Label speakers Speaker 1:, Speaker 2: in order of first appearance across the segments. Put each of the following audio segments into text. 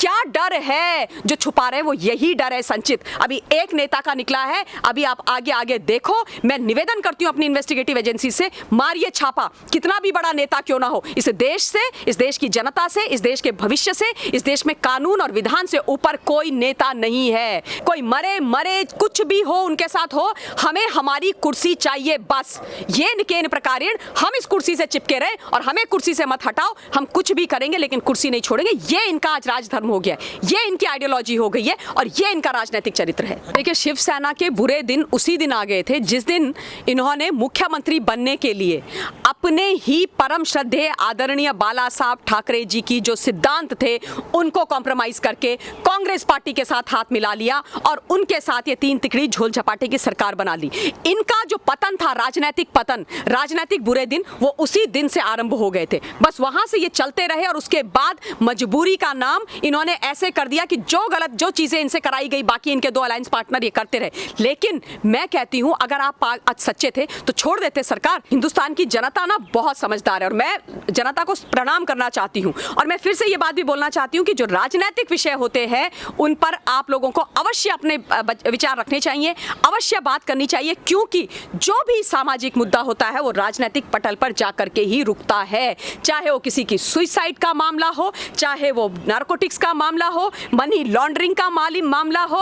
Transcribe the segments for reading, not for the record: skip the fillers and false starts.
Speaker 1: क्या डर है जो छुपा रहे हैं, वो यही डर है संचित। अभी एक नेता का निकला है, अभी आप आगे आगे देखो। मैं निवेदन करती हूं अपनी इन्वेस्टिगेटिव एजेंसी से, मारिए छापा, कितना भी बड़ा नेता क्यों ना हो। इस देश से, इस देश की जनता से, इस देश के भविष्य से, इस देश में कानून और विधान से ऊपर कोई नेता नहीं है। कोई मरे मरे कुछ भी हो उनके साथ हो, हमें हमारी कुर्सी चाहिए बस। ये निकेन प्रकारेण हम इस कुर्सी से चिपके रहे और हमें कुर्सी से मत हटाओ, हम कुछ भी करेंगे लेकिन कुर्सी नहीं छोड़ेंगे। ये इनका आज राजधर्म हो गया, ये इनकी आइडियोलॉजी हो गई है और ये इनका राजनीतिक चरित्र है। देखिए, शिवसेना के बुरे दिन उसी दिन आ गए थे जिस दिन इन्होंने मुख्यमंत्री बनने के लिए अपने ही परम श्रद्धेय आदरणीय बाला साहब ठाकरे जी की जो सिद्धांत थे उनको कॉम्प्रोमाइज करके कांग्रेस पार्टी के साथ हाथ मिला लिया और उनके साथ ये तीन तिकड़ी झोल झपाटे की सरकार बना ली। इनका जो पतन था, राजनीतिक पतन, राजनीतिक बुरे दिन, वो उसी दिन से आरंभ हो गए थे। बस वहां से ये चलते रहे और उसके बाद मजबूरी का नाम इन्होंने ऐसे कर दिया कि जो गलत जो चीजें इनसे कराई गई, बाकी इनके दो अलायंस पार्टनर ये करते रहे। लेकिन मैं कहती हूं, अगर आप आज सच्चे थे तो छोड़ देते सरकार। हिंदुस्तान की जनता ना बहुत समझदार है और मैं जनता को प्रणाम करना चाहती हूं। और मैं फिर से ये बात भी बोलना चाहती हूं कि जो राजनीतिक विषय होते हैं उन पर आप लोगों को अवश्य अपने विचार रखने चाहिए, अवश्य बात करनी चाहिए, क्योंकि जो भी सामाजिक मुद्दा होता है वो राजनीतिक पटल पर जाकर के ही रुकता है। चाहे वो किसी की सुसाइड का मामला हो, चाहे वो नारकोटिक्स का मामला हो, मनी लॉन्ड्रिंग का मामला हो।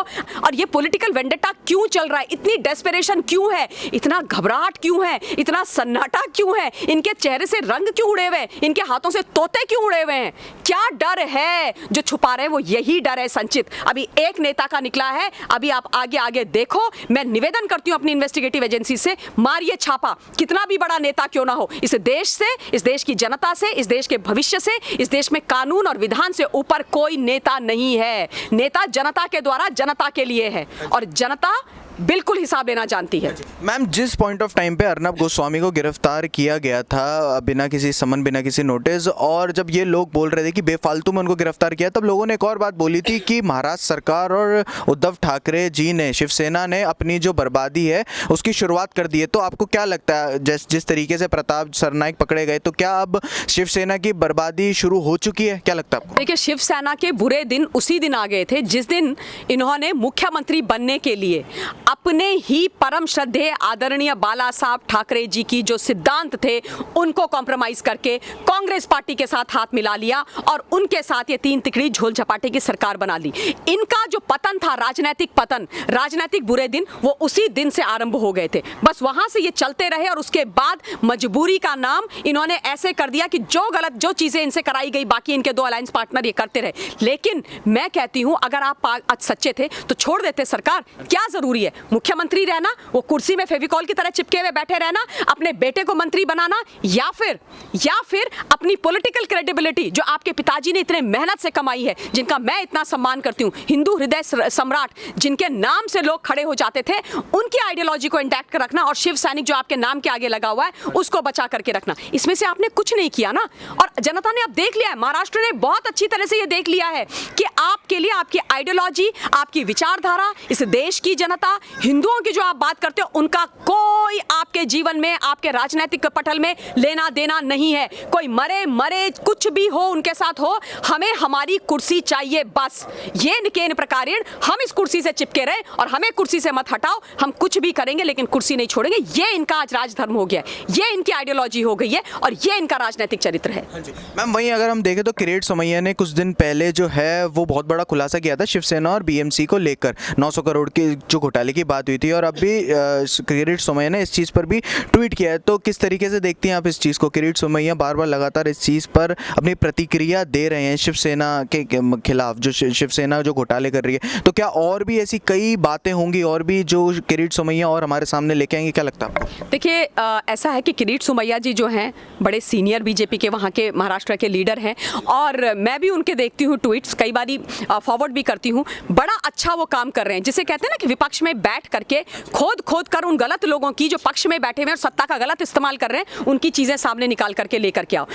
Speaker 1: और ये पॉलिटिकल वेंडेटा क्यों चल रहा है, इतनी डेस्परेशन क्यों है, इतना घबराहट क्यों है, इतना सन्नाटा क्यों है, इनके चेहरे से रंग क्यों उड़े हुए हैं, इनके हाथों से तोते क्यों उड़े हुए हैं? क्या डर है जो छुपा रहे हैं, वो यही डर है संचित। अभी एक नेता का निकला है, अभी आप आगे आगे देखो। मैं निवेदन करती हूं अपनी इन्वेस्टिगेटिव एजेंसी से, मारिए छापा, कितना भी बड़ा नेता क्यों ना हो। इस देश से, इस देश की जनता से, इस देश के भविष्य से, इस देश में कानून और विधान से ऊपर कोई नेता नहीं है। नेता जनता के द्वारा जनता के लिए है और जनता बिल्कुल हिसाब लेना जानती है।
Speaker 2: मैम, जिस पॉइंट ऑफ टाइम पे अर्नब गोस्वामी को गिरफ्तार किया गया था बिना किसी समन, बिना किसी नोटिस, और जब ये लोग बोल रहे थे कि बेफालतू में उनको गिरफ्तार किया, तब लोगों ने एक और बात बोली थी कि महाराष्ट्र सरकार और उद्धव ठाकरे जी ने, शिवसेना ने अपनी जो बर्बादी है उसकी शुरुआत कर दी है। तो आपको क्या लगता है, जिस तरीके से प्रताप सरनाइक पकड़े गए, तो क्या अब शिवसेना की बर्बादी शुरू हो चुकी है? क्या लगता है आपको?
Speaker 1: देखिए, शिवसेना के बुरे दिन उसी दिन आ गए थे जिस दिन इन्होंने मुख्यमंत्री बनने के लिए अपने ही परम श्रद्धेय आदरणीय बाला साहब ठाकरे जी की जो सिद्धांत थे उनको कॉम्प्रोमाइज करके कांग्रेस पार्टी के साथ हाथ मिला लिया और उनके साथ ये तीन तिकड़ी झोल झपाटे की सरकार बना ली। इनका जो पतन था, राजनीतिक पतन, राजनीतिक बुरे दिन, वो उसी दिन से आरंभ हो गए थे। बस वहां से ये चलते रहे और उसके बाद मजबूरी का नाम इन्होंने ऐसे कर दिया कि जो गलत जो चीजें इनसे कराई गई, बाकी इनके दो अलायंस पार्टनर ये करते रहे। लेकिन मैं कहती हूं, अगर आप आज सच्चे थे तो छोड़ देते सरकार। क्या जरूरी है मुख्यमंत्री रहना, वो कुर्सी में फेविकॉल की तरह चिपके हुए बैठे रहना, अपने बेटे को मंत्री बनाना, या फिर अपनी पॉलिटिकल क्रेडिबिलिटी जो आपके पिताजी ने इतने मेहनत से कमाई है, जिनका मैं इतना सम्मान करती हूं, हिंदू हृदय सम्राट जिनके नाम से लोग खड़े हो जाते थे, उनकी आइडियोलॉजी को इंटैक्ट कर रखना और शिव सैनिक जो आपके नाम के आगे लगा हुआ है उसको बचा करके रखना। इसमें से आपने कुछ नहीं किया ना। और जनता ने अब देख लिया है, महाराष्ट्र ने बहुत अच्छी तरह से ये देख लिया है कि आपके लिए आपकी आइडियोलॉजी, आपकी विचारधारा, इस देश की जनता, हिंदुओं की जो आप बात करते हो, उनका कोई आपके जीवन में, आपके राजनीतिक पटल में लेना देना नहीं है। कोई मरे मरे कुछ भी हो उनके साथ हो, हमें हमारी कुर्सी चाहिए बस। ये निकेन प्रकारेण हम इस कुर्सी से चिपके रहे और हमें कुर्सी से मत हटाओ, हम कुछ भी करेंगे लेकिन कुर्सी नहीं छोड़ेंगे। ये इनका आज राजधर्म हो गया, ये इनकी आइडियोलॉजी हो गई है और ये इनका राजनीतिक चरित्र है।
Speaker 2: मैम, वहीं अगर हम देखें तो किरीट सोमैया ने कुछ दिन पहले जो है वो बहुत बड़ा खुलासा किया था शिवसेना और बीएमसी को लेकर, 900 करोड़ के जो घोटाले की बात हुई थी, और अभी किरीट सोमैया ने इस चीज़ पर भी ट्वीट किया है। तो किस तरीके से देखती हैं आप इस चीज़ को? किरीट सोमैया बार बार लगातार इस चीज़ पर अपनी प्रतिक्रिया दे रहे हैं शिवसेना के खिलाफ, जो शिवसेना जो घोटाले कर रही है। तो क्या और भी ऐसी कई बातें होंगी और भी जो किरीट सोमैया और हमारे सामने लेके आएंगे? क्या लगता है आपको?
Speaker 1: देखिए, ऐसा है कि किरीट सोमैया जी जो हैं बड़े सीनियर बीजेपी के वहाँ के महाराष्ट्र के लीडर हैं और मैं भी उनके देखती हूँ ट्वीट्स, कई बारी फॉरवर्ड भी करती हूँ। बड़ा अच्छा वो काम कर रहे हैं, जिसे कहते हैं ना कि विपक्ष में बैठ करके खोद कर उन गलत लोगों की जो पक्ष में बैठे हुए और सत्ता का गलत इस्तेमाल कर रहे हैं, उनकी चीजें सामने निकाल करके लेकर के आओ।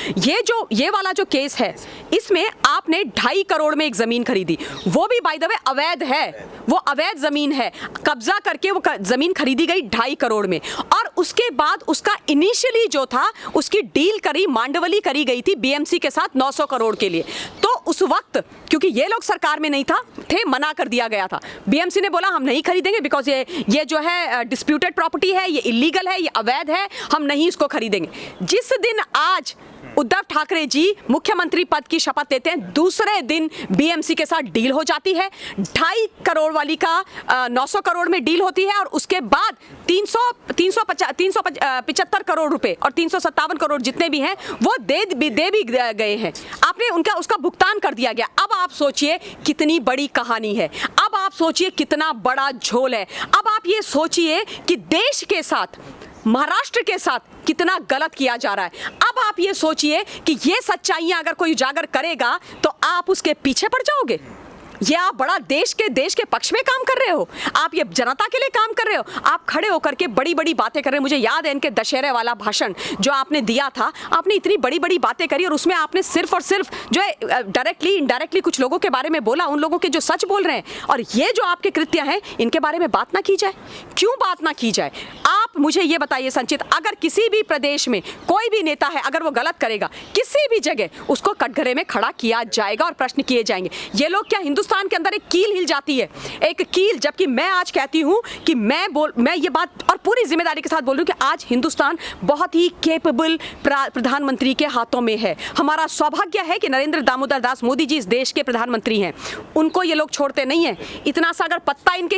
Speaker 1: ये वाला जो केस है, इसमें आपने 2.5 करोड़ में एक जमीन खरीदी, वो भी बाय द वे अवैध है, वो अवैध जमीन है, कब्जा करके वो जमीन खरीदी गई 2.5 करोड़ में। और उसके बाद उसका इनिशियली जो था उसकी डील करी, मांडवली करी गई थी बीएमसी के साथ 900 करोड़ के लिए। तो उस वक्त क्योंकि ये लोग सरकार में नहीं थे, मना कर दिया गया था। बीएमसी ने बोला हम नहीं खरीदेंगे बिकॉज ये जो है डिस्प्यूटेड प्रॉपर्टी है, ये इलीगल है, ये अवैध है, हम नहीं इसको खरीदेंगे। जिस दिन आज उद्धव ठाकरे जी मुख्यमंत्री पद की शपथ लेते हैं, दूसरे दिन बीएमसी के साथ डील हो जाती है। 2.5 करोड़ वाली का 900 करोड़ में डील होती है और उसके बाद 375 करोड़ रुपए और 357 करोड़ जितने भी हैं वो दे भी गए हैं। आपने उसका भुगतान कर दिया गया। अब आप सोचिए कितनी बड़ी कहानी है, अब आप सोचिए कितना बड़ा झोल है। अब आप ये सोचिए कि देश के साथ, महाराष्ट्र के साथ कितना गलत किया जा रहा है। अब आप ये सोचिए कि ये सच्चाइयां अगर कोई उजागर करेगा तो आप उसके पीछे पड़ जाओगे। ये आप बड़ा देश के पक्ष में काम कर रहे हो, आप ये जनता के लिए काम कर रहे हो, आप खड़े होकर के बड़ी बड़ी बातें कर रहे हैं। मुझे याद है इनके दशहरे वाला भाषण जो आपने दिया था, आपने इतनी बड़ी बड़ी बातें करी और उसमें आपने सिर्फ और सिर्फ जो है डायरेक्टली इनडायरेक्टली कुछ लोगों के बारे में बोला, उन लोगों के जो सच बोल रहे हैं, और ये जो आपके कृत्य हैं इनके बारे में बात ना की जाए। क्यों बात ना की जाए? आप मुझे ये बताइए संचित, अगर किसी भी प्रदेश में कोई भी नेता है, अगर वो गलत करेगा किसी भी जगह, उसको कटघरे में खड़ा किया जाएगा और प्रश्न किए जाएंगे। ये लोग क्या, हिंदुस्तान के अंदर एक कील हिल जाती है, एक कील, जबकि मैं आज कहती हूं कि मैं ये बात और पूरी जिम्मेदारी के साथ बोल रही हूं कि आज हिंदुस्तान बहुत ही कैपेबल प्रधानमंत्री के हाथों में है। हमारा सौभाग्य है कि नरेंद्र दामोदर दास मोदी जी इस देश के प्रधानमंत्री हैं, उनको ये लोग छोड़ते नहीं है। इतना सा अगर पत्ता इनके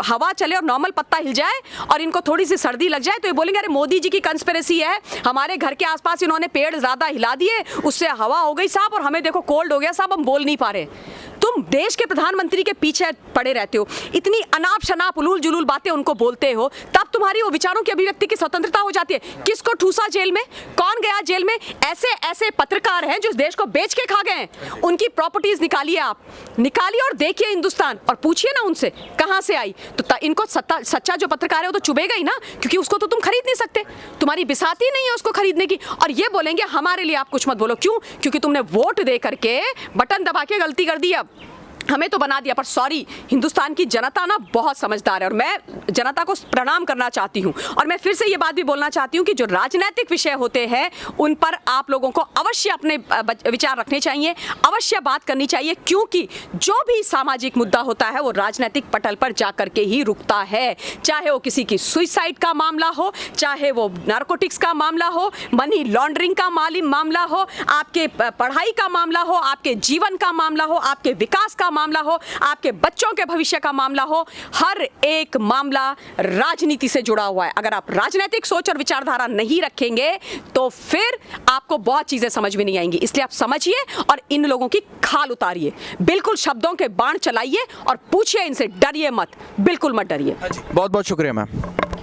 Speaker 1: हवा चले और नॉर्मल पत्ता हिल जाए और इनको थोड़ी सी सर्दी लग जाए तो ये बोलेंगे अरे मोदी जी की कंस्पिरेसी है, हमारे घर के आसपास इन्होंने पेड़ ज्यादा हिला दिए, उससे हवा हो गई साहब और हमें देखो कोल्ड हो गया साहब, हम बोल नहीं पा रहे। तुम देश के प्रधानमंत्री के पीछे पड़े रहते हो, इतनी अनाप शनाप उलूल जुलूल बातें उनको बोलते हो, तब तुम्हारी वो विचारों की अभिव्यक्ति की स्वतंत्रता हो जाती है। किसको ठूसा जेल में, कौन गया जेल में? ऐसे ऐसे पत्रकार हैं जो इस देश को बेच के खा गए हैं, उनकी प्रॉपर्टीज निकालिए, आप निकालिए और देखिए हिंदुस्तान और पूछिए ना उनसे कहां से आई। तो इनको सच्चा जो पत्रकार है वो तो चुभेगा ही ना, क्योंकि उसको तो तुम खरीद नहीं सकते, तुम्हारी बिसाती नहीं है उसको खरीदने की। और ये बोलेंगे हमारे लिए आप कुछ मत बोलो। क्यों? क्योंकि तुमने वोट दे करके बटन दबा के गलती कर दी, अब हमें तो बना दिया। पर सॉरी, हिंदुस्तान की जनता ना बहुत समझदार है और मैं जनता को प्रणाम करना चाहती हूं। और मैं फिर से ये बात भी बोलना चाहती हूं कि जो राजनीतिक विषय होते हैं उन पर आप लोगों को अवश्य अपने विचार रखने चाहिए, अवश्य बात करनी चाहिए, क्योंकि जो भी सामाजिक मुद्दा होता है वो राजनीतिक पटल पर जाकर के ही रुकता है। चाहे वो किसी की सुसाइड का मामला हो, चाहे वो नारकोटिक्स का मामला हो, मनी लॉन्ड्रिंग का मामला हो, आपके पढ़ाई का मामला हो, आपके जीवन का मामला हो, आपके विकास का मामला हो, आपके बच्चों के भविष्य का मामला हो, हर एक मामला राजनीति से जुड़ा हुआ है। अगर आप राजनीतिक सोच और विचारधारा नहीं रखेंगे तो फिर आपको बहुत चीजें समझ में नहीं आएंगी। इसलिए आप समझिए और इन लोगों की खाल उतारिए, बिल्कुल शब्दों के बाण चलाइए और पूछिए इनसे, डरिए मत, बिल्कुल मत डरिए।
Speaker 2: बहुत बहुत शुक्रिया मैम।